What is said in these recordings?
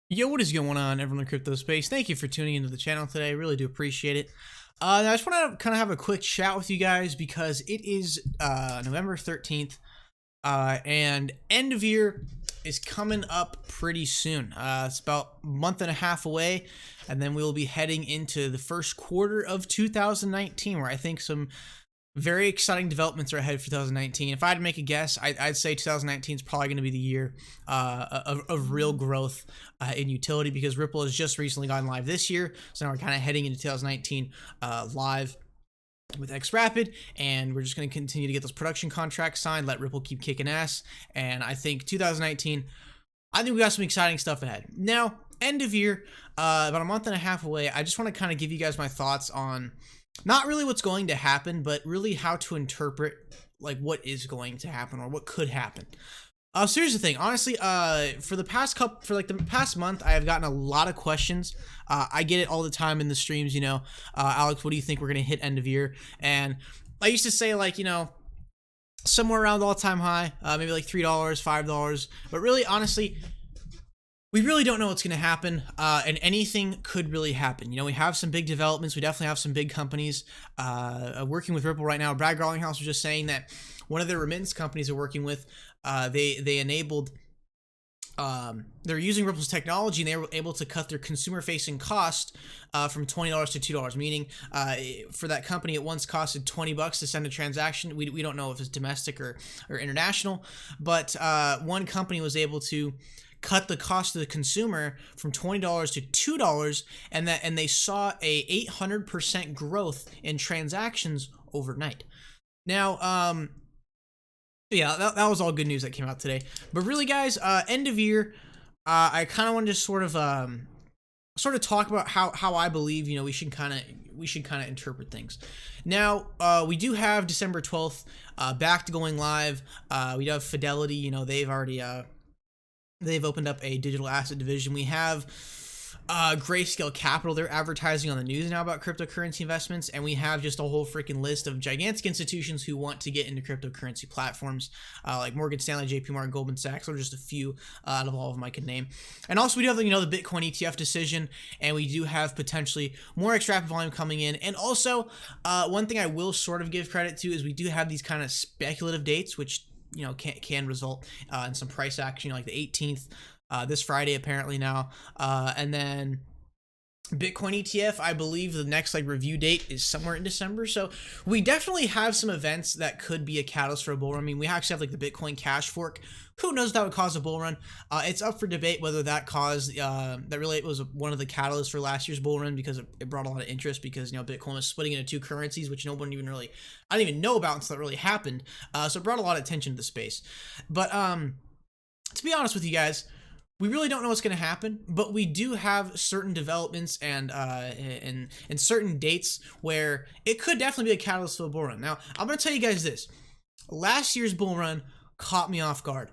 Yo, what is going on, everyone in crypto space? Thank you for tuning into the channel today. I really do appreciate it. I just want to kind of have a quick chat with you guys because it is November 13th, and end of year is coming up pretty soon. It's about a month and a half away, and then we will be heading into the first quarter of 2019, where I think some very exciting developments are ahead for 2019. If I had to make a guess, I'd say 2019 is probably going to be the year of real growth in utility, because Ripple has just recently gone live this year. So now we're kind of heading into 2019 live with XRapid, and we're just going to continue to get those production contracts signed, let Ripple keep kicking ass. And I think 2019, I think we got some exciting stuff ahead. Now, end of year, about a month and a half away, I just want to kind of give you guys my thoughts on not really what's going to happen, but really how to interpret like what is going to happen or what could happen. So here's the thing. Honestly, for the past month, I have gotten a lot of questions. I get it all the time in the streams. Alex, what do you think we're gonna hit end of year? And I used to say, like, somewhere around the all-time high, maybe like $3, $5. But really, honestly, we really don't know what's going to happen, and anything could really happen. We have some big developments. We definitely have some big companies working with Ripple right now. Brad Garlinghouse was just saying that one of their remittance companies they're working with, they enabled, they're using Ripple's technology, and they were able to cut their consumer-facing cost from $20 to $2, meaning for that company, it once costed $20 to send a transaction. We don't know if it's domestic or international, but one company was able to cut the cost to the consumer from $20 to $2, and they saw a 800% growth in transactions overnight. Now, yeah, that was all good news that came out today. But really, guys, end of year, I kind of wanted to sort of talk about how I believe we should kind of interpret things. Now, we do have December 12th back to going live. We do have Fidelity. They've opened up a digital asset division. We have Grayscale Capital. They're advertising on the news now about cryptocurrency investments, and we have just a whole freaking list of gigantic institutions who want to get into cryptocurrency platforms, like Morgan Stanley, JP Morgan, Goldman Sachs. Are just a few out of all of them I could name. And also, we do have the Bitcoin ETF decision, and we do have potentially more XRapid volume coming in. And also, one thing I will sort of give credit to is we do have these kind of speculative dates, which can result in some price action, like the 18th, this Friday apparently now, and then Bitcoin ETF, I believe the next review date is somewhere in December. So we definitely have some events that could be a catalyst for a bull run. I mean, we actually have the Bitcoin Cash fork. Who knows if that would cause a bull run? It's up for debate whether that caused that really was one of the catalysts for last year's bull run, because it brought a lot of interest, because Bitcoin was splitting into two currencies, which nobody even really, I didn't even know about until that really happened. So it brought a lot of attention to the space. But to be honest with you guys, we really don't know what's going to happen, but we do have certain developments and certain dates where it could definitely be a catalyst for a bull run. Now, I'm going to tell you guys this. Last year's bull run caught me off guard.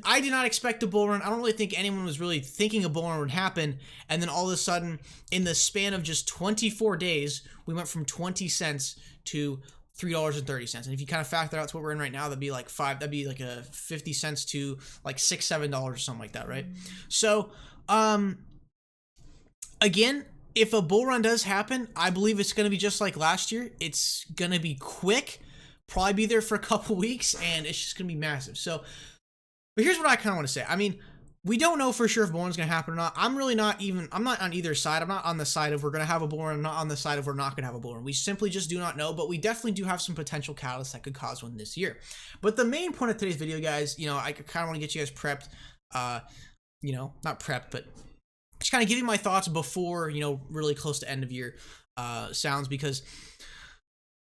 I did not expect a bull run. I don't really think anyone was really thinking a bull run would happen. And then all of a sudden, in the span of just 24 days, we went from 20 cents to $3.30. And if you kind of factor out to what we're in right now, that'd be like a 50 cents to like $6, $7 or something like that, right? So, again, if a bull run does happen, I believe it's going to be just like last year. It's going to be quick, probably be there for a couple weeks, and it's just going to be massive. So, but here's what I kind of want to say. I mean, we don't know for sure if bull run's going to happen or not. I'm not on either side. I'm not on the side of we're going to have a bull run. I'm not on the side of we're not going to have a bull run. We simply just do not know, but we definitely do have some potential catalysts that could cause one this year. But the main point of today's video, guys, I kind of want to get you guys prepped, not prepped, but just kind of give you my thoughts before, really close to end of year sounds, because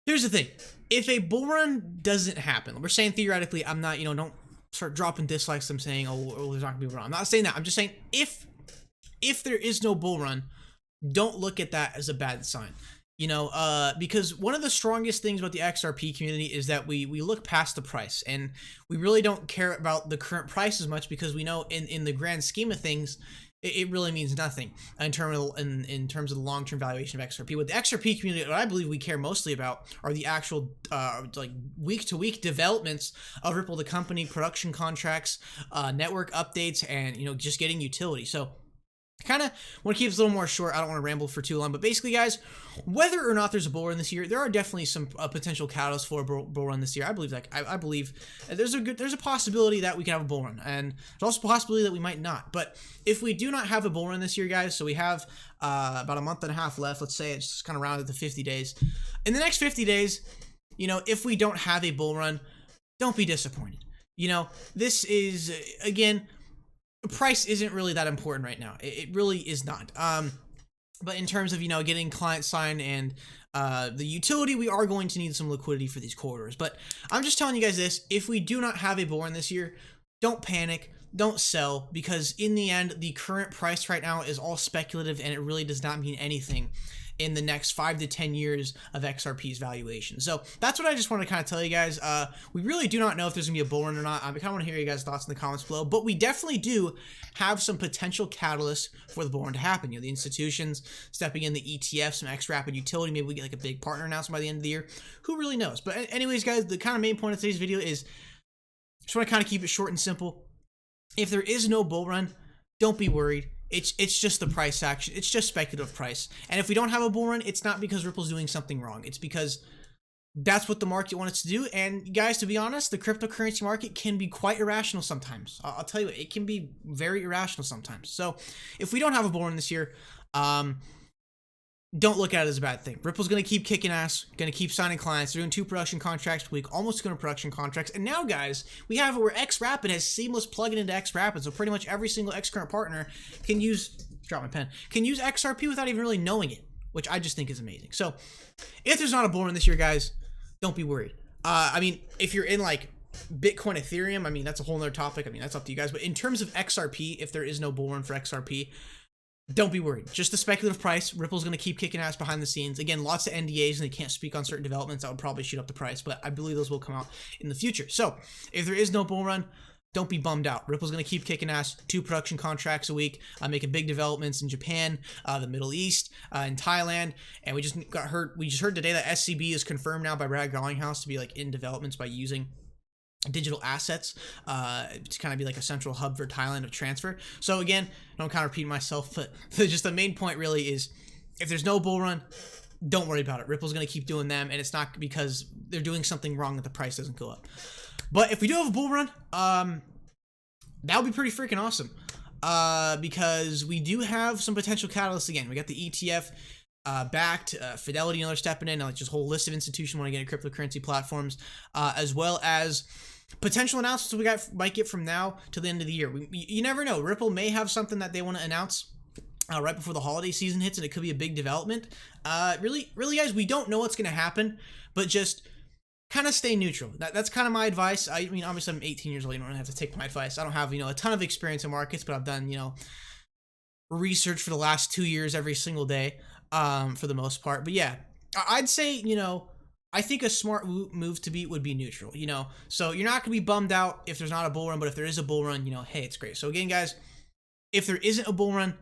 here's the thing. If a bull run doesn't happen, we're saying theoretically, I'm not, don't start dropping dislikes. I'm saying, there's not gonna be a bull run. I'm not saying that. I'm just saying if there is no bull run, don't look at that as a bad sign. Because one of the strongest things about the XRP community is that we look past the price, and we really don't care about the current price as much, because we know in the grand scheme of things, it really means nothing in terms of the long-term valuation of XRP. With the XRP community, what I believe we care mostly about are the actual like week-to-week developments of Ripple, the company, production contracts, network updates, and just getting utility. So I kind of want to keep this a little more short. I don't want to ramble for too long, but basically, guys, whether or not there's a bull run this year, there are definitely some potential catalysts for a bull run this year. I believe that. I believe there's a possibility that we can have a bull run, and there's also a possibility that we might not. But if we do not have a bull run this year, guys, so we have about a month and a half left. Let's say it's just kind of rounded to 50 days. In the next 50 days, if we don't have a bull run, don't be disappointed. This is again. Price isn't really that important right now. It really is not. But in terms of, getting client signed and the utility, we are going to need some liquidity for these corridors. But I'm just telling you guys this, if we do not have a bull run this year, don't panic, don't sell, because in the end, the current price right now is all speculative and it really does not mean anything in the next 5 to 10 years of XRP's valuation. So that's what I just want to kind of tell you guys. We really do not know if there's gonna be a bull run or not. I kind of want to hear you guys' thoughts in the comments below, but we definitely do have some potential catalysts for the bull run to happen. The institutions stepping in, the ETF, some XRapid utility, maybe we get like a big partner announcement by the end of the year. Who really knows? But anyways, guys, the kind of main point of today's video is just want to kind of keep it short and simple. If there is no bull run, don't be worried. It's just the price action. It's just speculative price. And if we don't have a bull run, it's not because Ripple's doing something wrong. It's because that's what the market wants us to do. And guys, to be honest, the cryptocurrency market can be quite irrational sometimes. I'll tell you what, it can be very irrational sometimes. So if we don't have a bull run this year, don't look at it as a bad thing. Ripple's going to keep kicking ass, going to keep signing clients. They're doing 2 production contracts per week, almost going to production contracts. And now, guys, we have it where XRapid has seamless plugin into XRapid. So pretty much every single XCurrent partner can use XRP without even really knowing it, which I just think is amazing. So if there's not a bull run this year, guys, don't be worried. I mean, if you're in like Bitcoin, Ethereum, I mean, that's a whole nother topic. I mean, that's up to you guys. But in terms of XRP, if there is no bull run for XRP, don't be worried. Just the speculative price. Ripple's going to keep kicking ass behind the scenes. Again, lots of NDAs and they can't speak on certain developments. That would probably shoot up the price, but I believe those will come out in the future. So if there is no bull run, don't be bummed out. Ripple's going to keep kicking ass. 2 production contracts a week, making big developments in Japan, the Middle East, in Thailand. And we just heard today that SCB is confirmed now by Brad Garlinghouse to be like in developments by using digital assets to kind of be like a central hub for Thailand of transfer. So again, I don't kind of repeat myself, but just the main point really is if there's no bull run, don't worry about it. Ripple's going to keep doing them, and it's not because they're doing something wrong that the price doesn't go up. But if we do have a bull run, that would be pretty freaking awesome because we do have some potential catalysts again. We got the ETF backed, Fidelity, another stepping in, like just a whole list of institutions want to get into cryptocurrency platforms, as well as potential announcements we might get from now to the end of the year. You never know. Ripple may have something that they want to announce right before the holiday season hits, and it could be a big development. Really, guys, we don't know what's going to happen, but just kind of stay neutral. That's kind of my advice. I mean, obviously, I'm 18 years old. You don't have to take my advice. I don't have, a ton of experience in markets, but I've done, research for the last 2 years every single day, for the most part. But yeah, I'd say, I think a smart move to be would be neutral, so you're not going to be bummed out if there's not a bull run, but if there is a bull run, hey, it's great. So again, guys, if there isn't a bull run,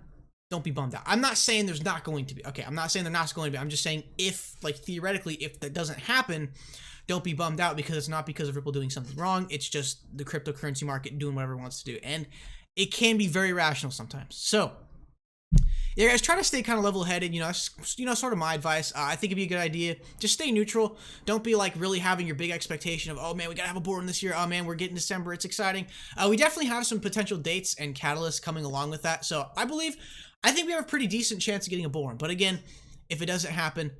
don't be bummed out. I'm not saying there's not going to be. Okay, I'm not saying they're not going to be. I'm just saying if, like, theoretically, if that doesn't happen, don't be bummed out because it's not because of Ripple doing something wrong. It's just the cryptocurrency market doing whatever it wants to do. And it can be very rational sometimes. So yeah, guys, try to stay kind of level-headed. Sort of my advice. I think it'd be a good idea. Just stay neutral. Don't be like really having your big expectation of, oh man, we gotta have a bull run this year. Oh man, we're getting December. It's exciting. We definitely have some potential dates and catalysts coming along with that. So I think we have a pretty decent chance of getting a bull run. But again, if it doesn't happen,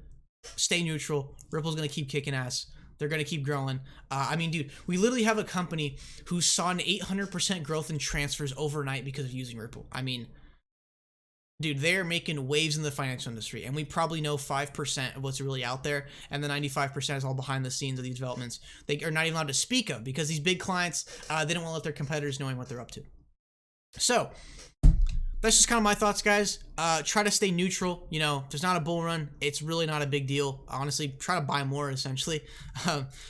stay neutral. Ripple's gonna keep kicking ass. They're going to keep growing. I mean, dude, we literally have a company who saw an 800% growth in transfers overnight because of using Ripple. I mean, dude, they're making waves in the financial industry, and we probably know 5% of what's really out there, and the 95% is all behind the scenes of these developments. They are not even allowed to speak of because these big clients, they don't want to let their competitors knowing what they're up to. So that's just kind of my thoughts, guys. Try to stay neutral. If there's not a bull run, it's really not a big deal. Honestly, try to buy more, essentially.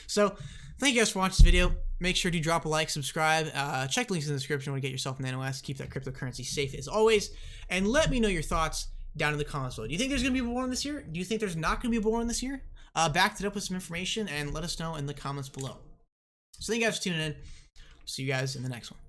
So Thank you guys for watching this video. Make sure to drop a like, subscribe, check the links in the description when you get yourself NanoS. Keep that cryptocurrency safe as always, and let me know your thoughts down in the comments below. Do you think there's going to be a bull run this year? Do you think there's not going to be a bull run this year? Back it up with some information and let us know in the comments below. So thank you guys for tuning in. See you guys in the next one.